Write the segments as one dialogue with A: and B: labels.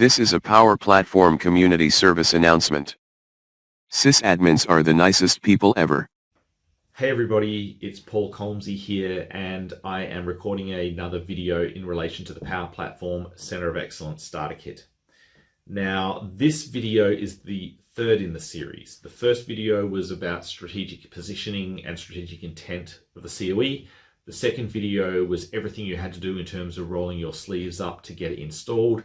A: This is a Power Platform community service announcement. Sysadmins are the nicest people ever.
B: Hey everybody, it's Paul Colmsey here, and I am recording another video in relation to the Power Platform Center of Excellence Starter Kit. Now, this video is the third in the series. The first video was about strategic positioning and strategic intent of the COE. The second video was everything you had to do in terms of rolling your sleeves up to get it installed.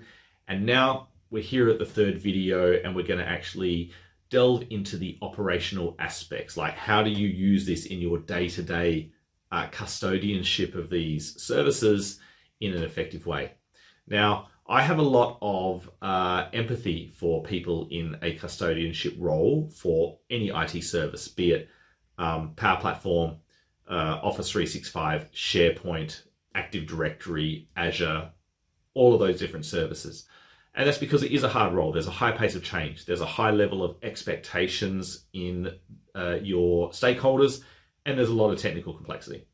B: And now we're here at the third video, and we're going to actually delve into the operational aspects, like how do you use this in your day-to-day custodianship of these services in an effective way. Now, I have a lot of empathy for people in a custodianship role for any IT service, be it Power Platform, Office 365, SharePoint, Active Directory, Azure, all of those different services. And that's because it is a hard role. There's a high pace of change. There's a high level of expectations in your stakeholders, and there's a lot of technical complexity.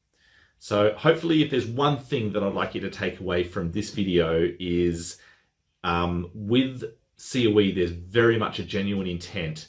B: So hopefully, if there's one thing that I'd like you to take away from this video is with COE, there's very much a genuine intent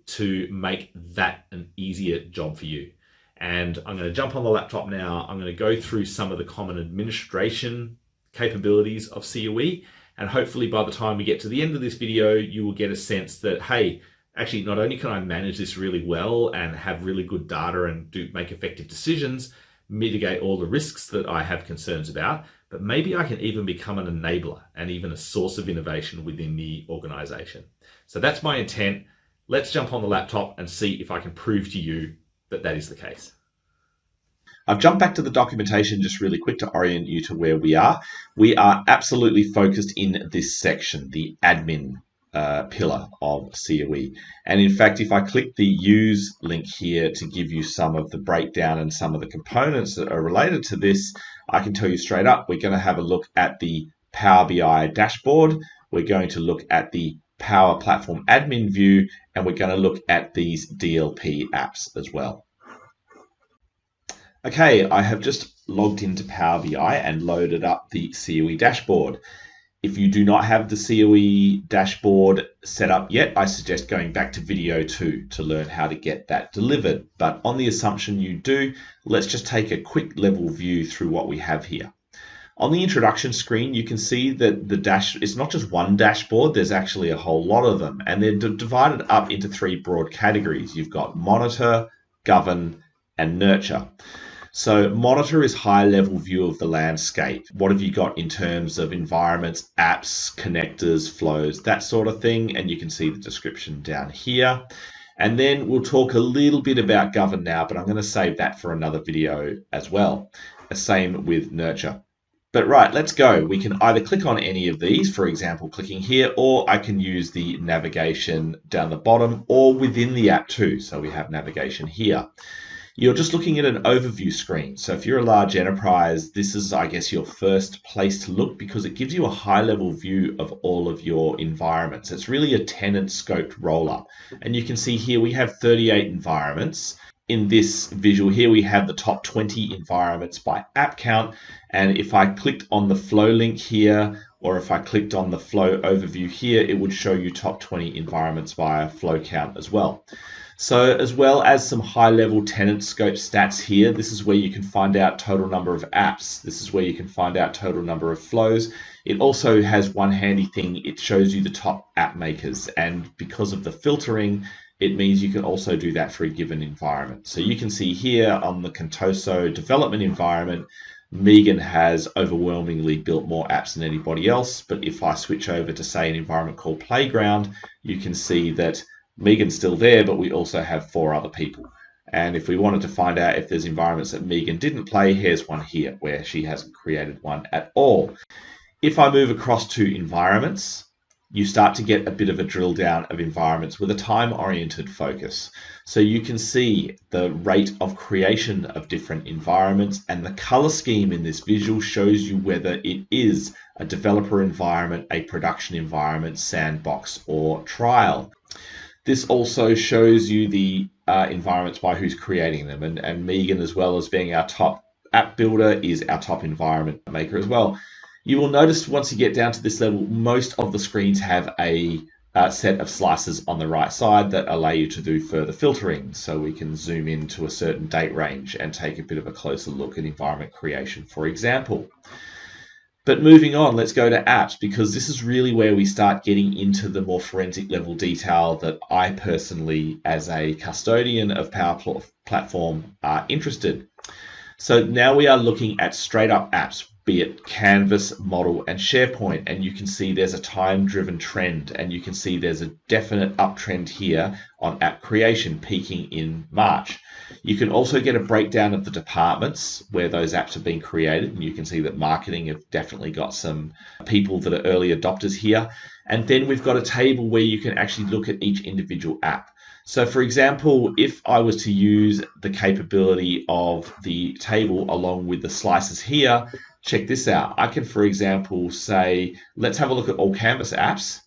B: to make that an easier job for you. And I'm going to jump on the laptop now. I'm going to go through some of the common administration capabilities of COE. And hopefully by the time we get to the end of this video, you will get a sense that, hey, actually, not only can I manage this really well and have really good data and make effective decisions, mitigate all the risks that I have concerns about, but maybe I can even become an enabler and even a source of innovation within the organization. So that's my intent. Let's jump on the laptop and see if I can prove to you that that is the case.
C: I've jumped back to the documentation just really quick to orient you to where we are. We are absolutely focused in this section, the admin pillar of COE. And in fact, if I click the use link here to give you some of the breakdown and some of the components that are related to this, I can tell you straight up, we're going to have a look at the Power BI dashboard. We're going to look at the Power Platform admin view, and we're going to look at these DLP apps as well. Okay, I have just logged into Power BI and loaded up the COE dashboard. If you do not have the COE dashboard set up yet, I suggest going back to video 2 to learn how to get that delivered. But on the assumption you do, let's just take a quick level view through what we have here. On the introduction screen, you can see that it's not just one dashboard, there's actually a whole lot of them, and they're divided up into 3 broad categories. You've got monitor, govern, and nurture. So monitor is high level view of the landscape. What have you got in terms of environments, apps, connectors, flows, that sort of thing. And you can see the description down here. And then we'll talk a little bit about govern now, but I'm going to save that for another video as well. The same with nurture. But right, let's go. We can either click on any of these, for example, clicking here, or I can use the navigation down the bottom or within the app too. So we have navigation here. You're just looking at an overview screen. So if you're a large enterprise, this is, I guess, your first place to look because it gives you a high-level view of all of your environments. It's really a tenant-scoped roll-up. And you can see here we have 38 environments. In this visual here, we have the top 20 environments by app count. And if I clicked on the flow link here, or if I clicked on the flow overview here, it would show you top 20 environments via flow count as well. So as well as some high-level tenant scope stats here, this is where you can find out total number of apps. This is where you can find out total number of flows. It also has one handy thing. It shows you the top app makers. And because of the filtering, it means you can also do that for a given environment. So you can see here on the Contoso development environment, Megan has overwhelmingly built more apps than anybody else. But if I switch over to, say, an environment called Playground, you can see that Megan's still there, but we also have 4 other people. And if we wanted to find out if there's environments that Megan didn't play, here's one here where she hasn't created one at all. If I move across to environments, you start to get a bit of a drill down of environments with a time-oriented focus. So you can see the rate of creation of different environments, and the color scheme in this visual shows you whether it is a developer environment, a production environment, sandbox, or trial. This also shows you the environments by who's creating them, and Megan, as well as being our top app builder, is our top environment maker as well. You will notice once you get down to this level, most of the screens have a set of slices on the right side that allow you to do further filtering. So we can zoom into a certain date range and take a bit of a closer look at environment creation, for example. But moving on, let's go to apps, because this is really where we start getting into the more forensic level detail that I personally, as a custodian of Power Platform, are interested. So now we are looking at straight up apps, be it Canvas, Model, and SharePoint, and you can see there's a time-driven trend, and you can see there's a definite uptrend here on app creation, peaking in March. You can also get a breakdown of the departments where those apps have been created, and you can see that marketing have definitely got some people that are early adopters here. And then we've got a table where you can actually look at each individual app. So for example, if I was to use the capability of the table along with the slices here, check this out. I can, for example, say, let's have a look at all Canvas apps.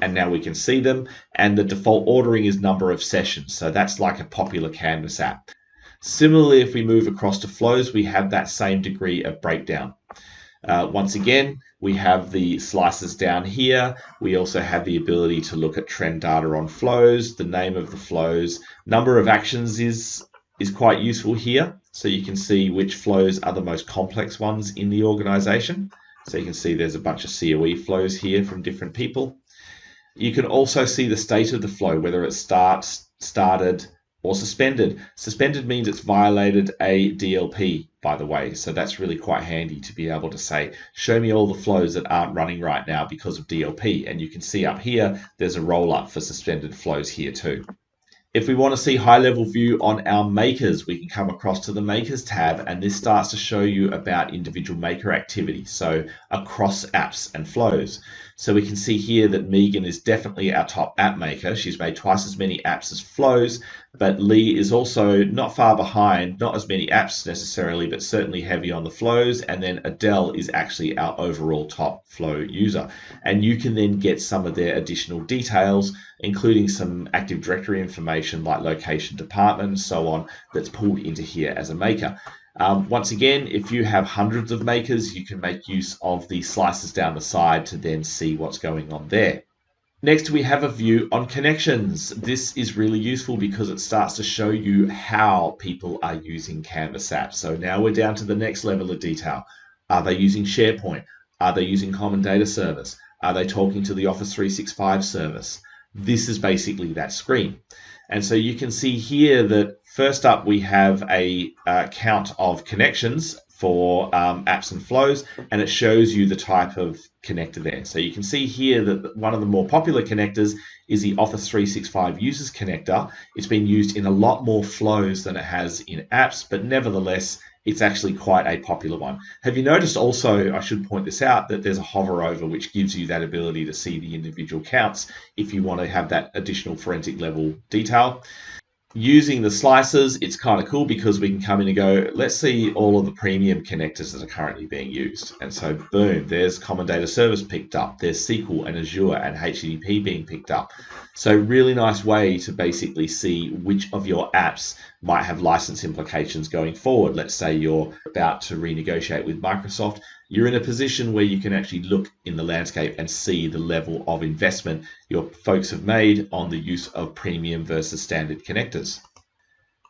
C: And now we can see them. And the default ordering is number of sessions. So that's like a popular Canvas app. Similarly, if we move across to flows, we have that same degree of breakdown. Once again, we have the slices down here. We also have the ability to look at trend data on flows, the name of the flows. Number of actions is quite useful here. So you can see which flows are the most complex ones in the organization. So you can see there's a bunch of COE flows here from different people. You can also see the state of the flow, whether it started, or suspended. Suspended means it's violated a DLP, by the way. So that's really quite handy to be able to say, show me all the flows that aren't running right now because of DLP. And you can see up here, there's a roll up for suspended flows here too. If we want to see high-level view on our makers, we can come across to the Makers tab, and this starts to show you about individual maker activity, so across apps and flows. So we can see here that Megan is definitely our top app maker. She's made twice as many apps as flows, but Lee is also not far behind, not as many apps necessarily, but certainly heavy on the flows. And then Adele is actually our overall top flow user. And you can then get some of their additional details, including some Active Directory information like location, department, and so on, that's pulled into here as a maker. Once again, if you have hundreds of makers, you can make use of the slices down the side to then see what's going on there. Next, we have a view on connections. This is really useful because it starts to show you how people are using Canvas apps. So now we're down to the next level of detail. Are they using SharePoint? Are they using Common Data Service? Are they talking to the Office 365 service? This is basically that screen. And so you can see here that first up, we have a count of connections for apps and flows, and it shows you the type of connector there. So you can see here that one of the more popular connectors is the Office 365 Users Connector. It's been used in a lot more flows than it has in apps, but nevertheless, it's actually quite a popular one. Have you noticed also, I should point this out, that there's a hover over which gives you that ability to see the individual counts if you want to have that additional forensic level detail. Using the slices, it's kind of cool because we can come in and go, let's see all of the premium connectors that are currently being used. And so boom, there's Common Data Service picked up, there's SQL and Azure and HTTP being picked up. So really nice way to basically see which of your apps might have license implications going forward. Let's say you're about to renegotiate with Microsoft. You're in a position where you can actually look in the landscape and see the level of investment your folks have made on the use of premium versus standard connectors.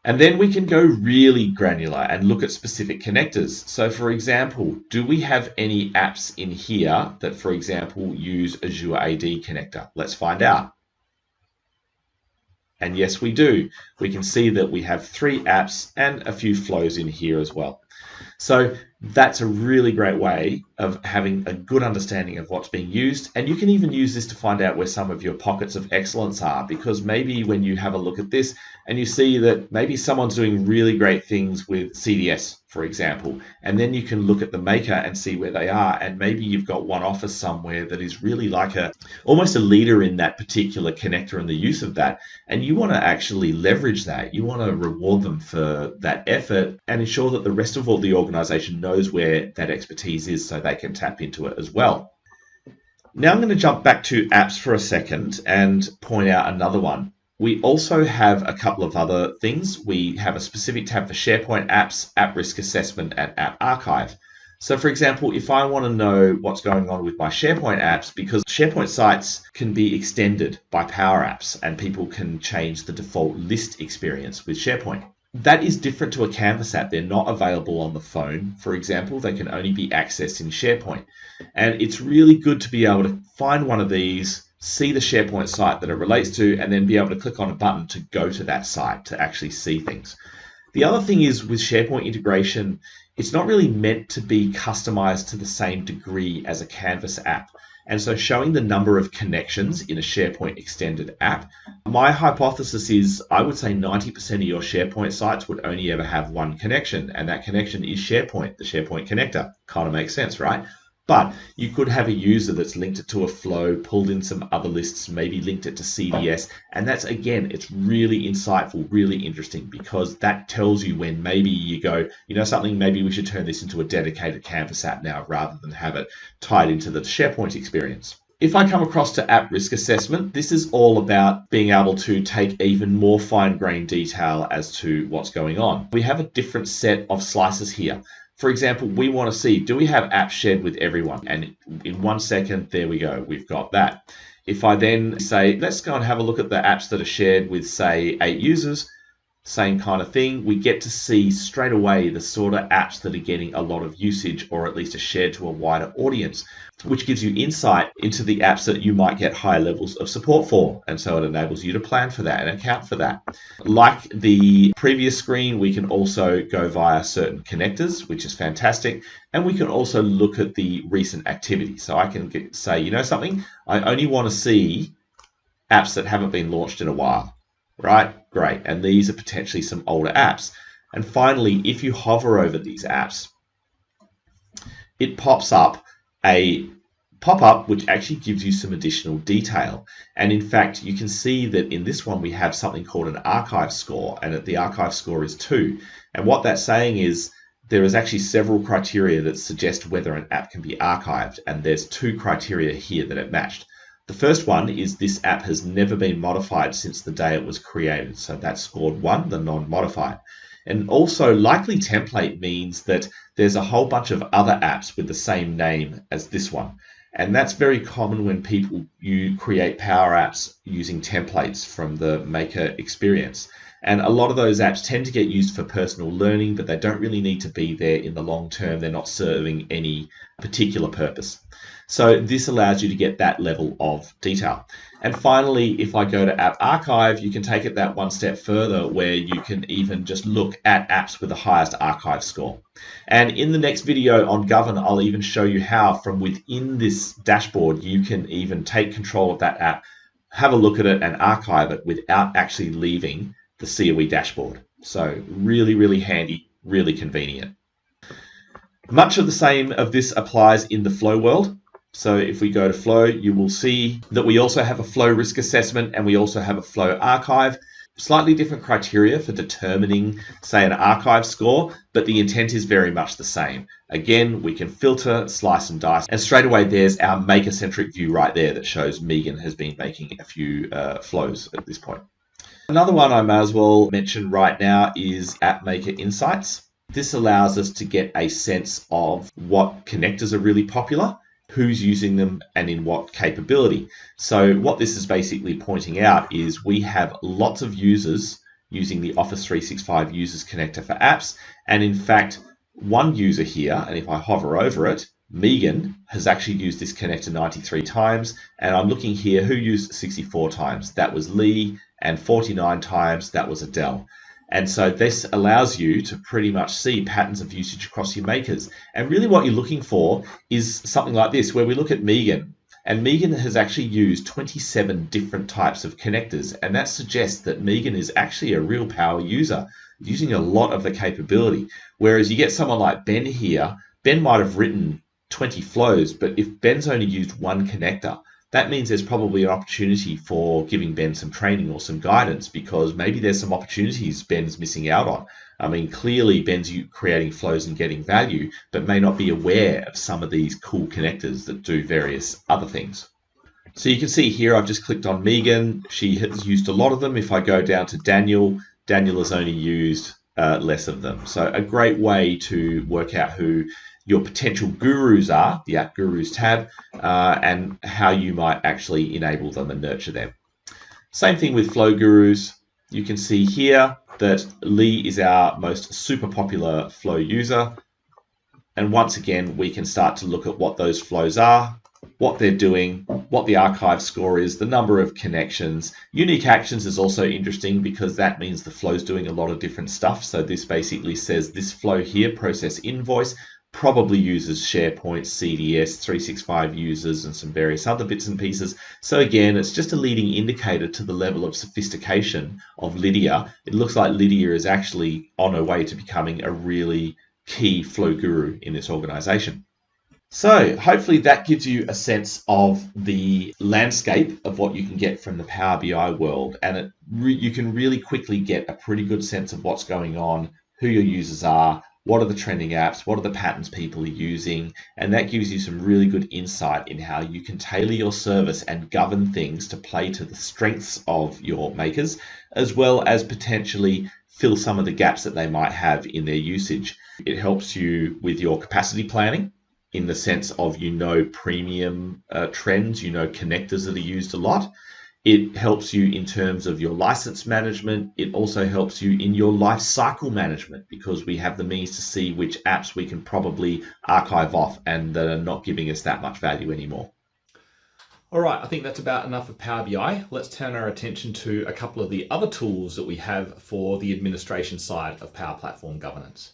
C: And then we can go really granular and look at specific connectors. So for example, do we have any apps in here that, for example, use Azure AD connector? Let's find out. And yes, we do. We can see that we have 3 apps and a few flows in here as well. So that's a really great way of having a good understanding of what's being used. And you can even use this to find out where some of your pockets of excellence are, because maybe when you have a look at this and you see that maybe someone's doing really great things with CDS, for example, and then you can look at the maker and see where they are. And maybe you've got one office somewhere that is really like almost a leader in that particular connector and the use of that. And you want to actually leverage that. You want to reward them for that effort and ensure that the rest of all the organization knows where that expertise is so they can tap into it as well. Now I'm going to jump back to apps for a second and point out another one. We also have a couple of other things. We have a specific tab for SharePoint Apps, App Risk Assessment, and App Archive. So for example, if I want to know what's going on with my SharePoint apps, because SharePoint sites can be extended by Power Apps and people can change the default list experience with SharePoint. That is different to a Canvas app. They're not available on the phone, for example. They can only be accessed in SharePoint. And it's really good to be able to find one of these, see the SharePoint site that it relates to, and then be able to click on a button to go to that site to actually see things. The other thing is with SharePoint integration, it's not really meant to be customized to the same degree as a Canvas app. And so showing the number of connections in a SharePoint extended app, my hypothesis is I would say 90% of your SharePoint sites would only ever have one connection, and that connection is SharePoint, the SharePoint connector. Kind of makes sense, right? But you could have a user that's linked it to a flow, pulled in some other lists, maybe linked it to CDS. And that's, again, it's really insightful, really interesting, because that tells you when maybe you go, you know something, maybe we should turn this into a dedicated Canvas app now rather than have it tied into the SharePoint experience. If I come across to app risk assessment, this is all about being able to take even more fine-grained detail as to what's going on. We have a different set of slices here. For example, we want to see, do we have apps shared with everyone? And in 1 second, there we go, we've got that. If I then say, let's go and have a look at the apps that are shared with, say, 8 users, same kind of thing, we get to see straight away the sort of apps that are getting a lot of usage, or at least are shared to a wider audience, which gives you insight into the apps that you might get high levels of support for. And so it enables you to plan for that and account for that. Like the previous screen, we can also go via certain connectors, which is fantastic. And we can also look at the recent activity. So I can say, you know something, I only want to see apps that haven't been launched in a while. Right? Great. And these are potentially some older apps. And finally, if you hover over these apps, it pops up a pop-up which actually gives you some additional detail. And in fact, you can see that in this one, we have something called an archive score, and the archive score is 2. And what that's saying is there is actually several criteria that suggest whether an app can be archived. And there's 2 criteria here that it matched. The first one is this app has never been modified since the day it was created. So that's scored 1, the non-modified. And also likely template means that there's a whole bunch of other apps with the same name as this one. And that's very common when you create Power Apps using templates from the Maker experience. And a lot of those apps tend to get used for personal learning, but they don't really need to be there in the long term. They're not serving any particular purpose. So this allows you to get that level of detail. And finally, if I go to App Archive, you can take it that one step further where you can even just look at apps with the highest archive score. And in the next video on Govern, I'll even show you how from within this dashboard, you can even take control of that app, have a look at it and archive it without actually leaving the COE dashboard. So really, really handy, really convenient. Much of the same of this applies in the Flow world. So if we go to Flow, you will see that we also have a Flow risk assessment and we also have a Flow archive. Slightly different criteria for determining, say, an archive score, but the intent is very much the same. Again, we can filter, slice and dice, and straight away there's our Maker-centric view right there that shows Megan has been making a few flows at this point. Another one I may as well mention right now is App Maker Insights. This allows us to get a sense of what connectors are really popular, who's using them, and in what capability. So what this is basically pointing out is we have lots of users using the Office 365 Users Connector for apps. And in fact, one user here, and if I hover over it, Megan has actually used this connector 93 times. And I'm looking here, who used 64 times? That was Lee, and 49 times, that was Adele. And so this allows you to pretty much see patterns of usage across your makers. And really what you're looking for is something like this, where we look at Megan. And Megan has actually used 27 different types of connectors. And that suggests that Megan is actually a real power user, using a lot of the capability. Whereas you get someone like Ben here, Ben might have written 20 flows, but if Ben's only used one connector, that means there's probably an opportunity for giving Ben some training or some guidance, because maybe there's some opportunities Ben's missing out on. I mean, clearly Ben's creating flows and getting value, but may not be aware of some of these cool connectors that do various other things. So you can see here, I've just clicked on Megan. She has used a lot of them. If I go down to Daniel, Daniel has only used less of them. So a great way to work out who your potential gurus are, the App Gurus tab, and how you might actually enable them and nurture them. Same thing with Flow Gurus. You can see here that Lee is our most super popular Flow user. And once again, we can start to look at what those flows are, what they're doing, what the archive score is, the number of connections. Unique actions is also interesting because that means the flow's doing a lot of different stuff. So this basically says this flow here, process invoice, probably uses SharePoint, CDS, 365 users, and some various other bits and pieces. So again, it's just a leading indicator to the level of sophistication of Lydia. It looks like Lydia is actually on her way to becoming a really key flow guru in this organization. So hopefully that gives you a sense of the landscape of what you can get from the Power BI world, and you can really quickly get a pretty good sense of what's going on, who your users are, what are the trending apps, what are the patterns people are using, and that gives you some really good insight in how you can tailor your service and govern things to play to the strengths of your makers, as well as potentially fill some of the gaps that they might have in their usage. It helps you with your capacity planning, in the sense of, premium trends, connectors that are used a lot. It helps you in terms of your license management. It also helps you in your life cycle management, because we have the means to see which apps we can probably archive off and that are not giving us that much value anymore.
B: All right, I think that's about enough of Power BI. Let's turn our attention to a couple of the other tools that we have for the administration side of Power Platform governance.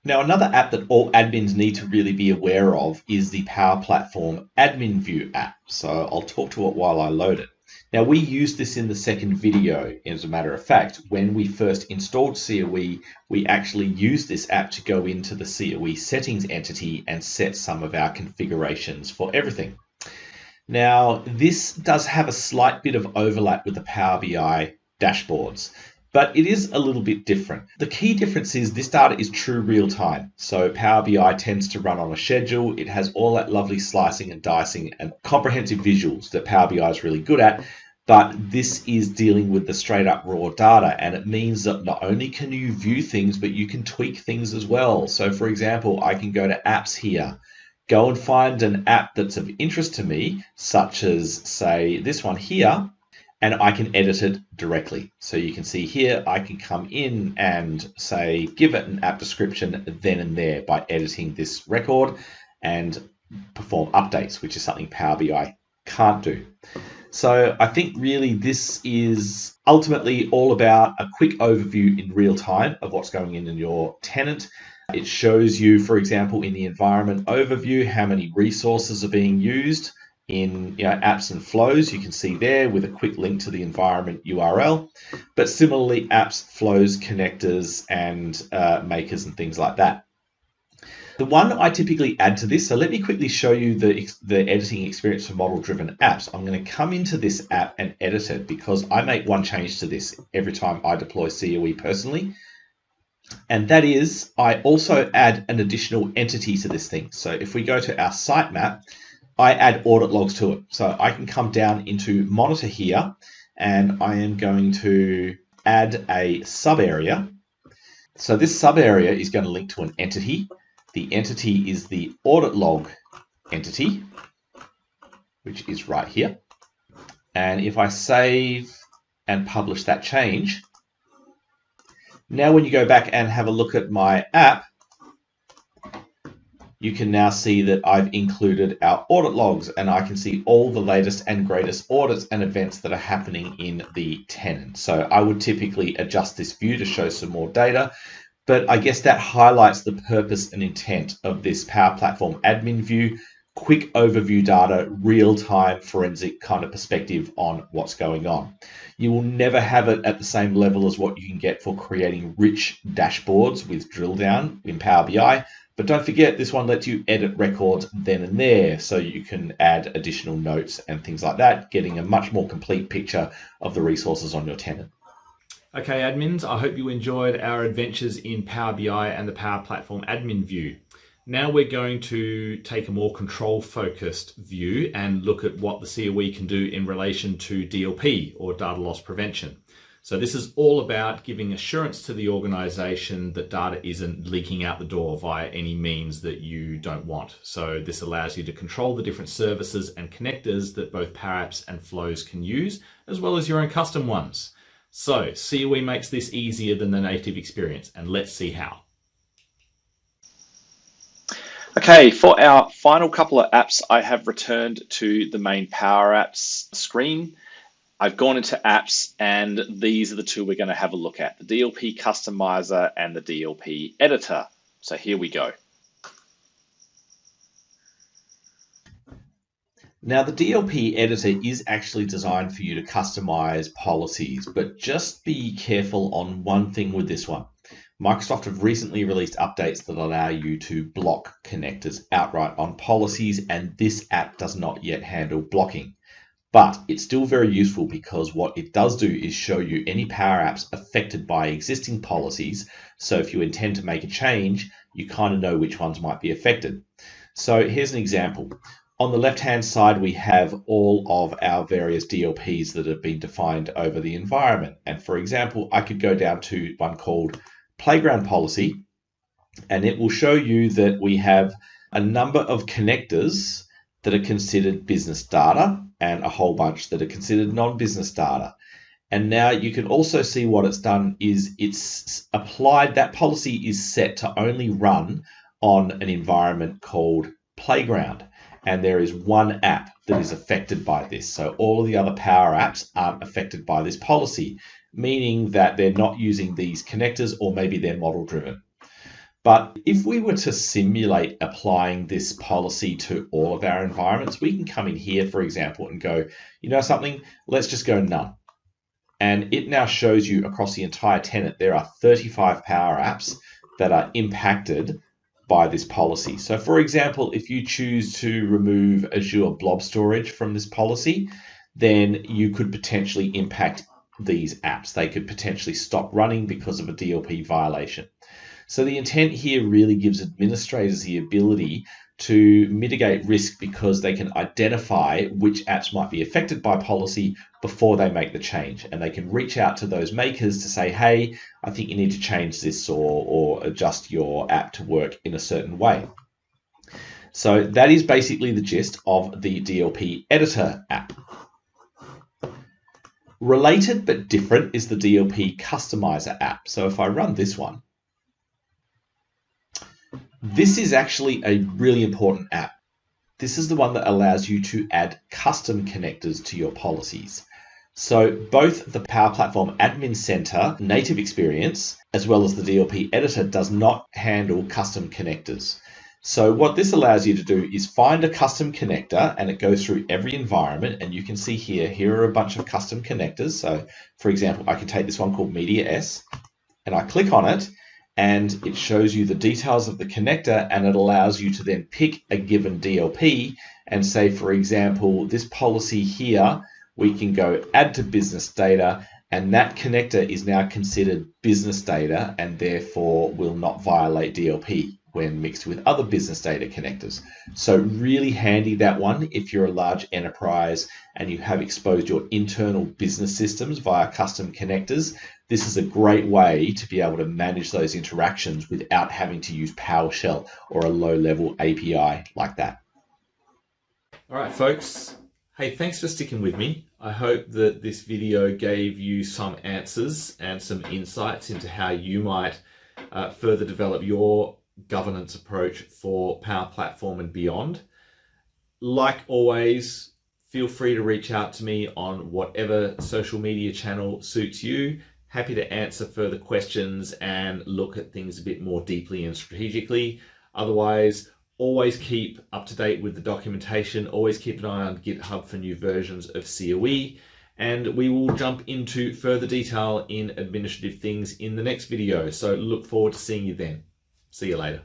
C: Now, another app that all admins need to really be aware of is the Power Platform Admin View app. So I'll talk to it while I load it. Now, we used this in the second video. As a matter of fact, when we first installed COE, we actually used this app to go into the COE settings entity and set some of our configurations for everything. Now, this does have a slight bit of overlap with the Power BI dashboards, but it is a little bit different. The key difference is this data is true real time. So Power BI tends to run on a schedule. It has all that lovely slicing and dicing and comprehensive visuals that Power BI is really good at, but this is dealing with the straight up raw data. And it means that not only can you view things, but you can tweak things as well. So for example, I can go to apps here, go and find an app that's of interest to me, such as say this one here, and I can edit it directly. So you can see here, I can come in and say, give it an app description then and there by editing this record and perform updates, which is something Power BI can't do. So I think really this is ultimately all about a quick overview in real time of what's going in your tenant. It shows you, for example, in the environment overview, how many resources are being used in apps and flows. You can see there with a quick link to the environment URL, but similarly apps, flows, connectors, and makers and things like that. The one I typically add to this, so let me quickly show you the editing experience for model-driven apps. I'm going to come into this app and edit it because I make one change to this every time I deploy COE personally. And that is, I also add an additional entity to this thing. So if we go to our sitemap, I add audit logs to it. So I can come down into monitor here and I am going to add a sub area. So this sub area is going to link to an entity. The entity is the audit log entity, which is right here. And if I save and publish that change, now when you go back and have a look at my app, you can now see that I've included our audit logs and I can see all the latest and greatest audits and events that are happening in the tenant. So I would typically adjust this view to show some more data, but I guess that highlights the purpose and intent of this Power Platform admin view, quick overview data, real-time forensic kind of perspective on what's going on. You will never have it at the same level as what you can get for creating rich dashboards with drill down in Power BI. But don't forget, this one lets you edit records then and there, so you can add additional notes and things like that, getting a much more complete picture of the resources on your tenant.
B: Okay, admins, I hope you enjoyed our adventures in Power BI and the Power Platform admin view. Now we're going to take a more control-focused view and look at what the COE can do in relation to DLP, or data loss prevention. So this is all about giving assurance to the organization that data isn't leaking out the door via any means that you don't want. So this allows you to control the different services and connectors that both Power Apps and Flows can use, as well as your own custom ones. So COE makes this easier than the native experience, and let's see how.
D: Okay, for our final couple of apps, I have returned to the main Power Apps screen. I've gone into apps, and these are the two we're going to have a look at, the DLP Customizer and the DLP Editor. So here we go.
C: Now, the DLP editor is actually designed for you to customize policies, but just be careful on one thing with this one. Microsoft have recently released updates that allow you to block connectors outright on policies, and this app does not yet handle blocking. But it's still very useful because what it does do is show you any Power Apps affected by existing policies. So if you intend to make a change, you kind of know which ones might be affected. So here's an example. On the left-hand side, we have all of our various DLPs that have been defined over the environment. And for example, I could go down to one called Playground Policy, and it will show you that we have a number of connectors that are considered business data and a whole bunch that are considered non-business data. And now you can also see what it's done is it's applied, that policy is set to only run on an environment called Playground. And there is one app that is affected by this. So all of the other Power Apps aren't affected by this policy, meaning that they're not using these connectors, or maybe they're model driven. But if we were to simulate applying this policy to all of our environments, we can come in here, for example, and go, you know something, let's just go none. And it now shows you across the entire tenant, there are 35 Power Apps that are impacted by this policy. So for example, if you choose to remove Azure Blob Storage from this policy, then you could potentially impact these apps. They could potentially stop running because of a DLP violation. So the intent here really gives administrators the ability to mitigate risk because they can identify which apps might be affected by policy before they make the change. And they can reach out to those makers to say, hey, I think you need to change this or adjust your app to work in a certain way. So that is basically the gist of the DLP Editor app. Related but different is the DLP Customizer app. So if I run this one, this is actually a really important app. This is the one that allows you to add custom connectors to your policies. So both the Power Platform Admin Center native experience, as well as the DLP Editor, does not handle custom connectors. So what this allows you to do is find a custom connector, and it goes through every environment. And you can see here are a bunch of custom connectors. So for example, I can take this one called Media S, and I click on it, and it shows you the details of the connector, and it allows you to then pick a given DLP and say, for example, this policy here, we can go add to business data, and that connector is now considered business data and therefore will not violate DLP when mixed with other business data connectors. So really handy, that one, if you're a large enterprise and you have exposed your internal business systems via custom connectors. This is a great way to be able to manage those interactions without having to use PowerShell or a low-level API like that.
B: All right, folks. Hey, thanks for sticking with me. I hope that this video gave you some answers and some insights into how you might further develop your governance approach for Power Platform and beyond. Like always, feel free to reach out to me on whatever social media channel suits you. Happy to answer further questions and look at things a bit more deeply and strategically. Otherwise, always keep up to date with the documentation. Always keep an eye on GitHub for new versions of COE. And we will jump into further detail in administrative things in the next video. So look forward to seeing you then. See you later.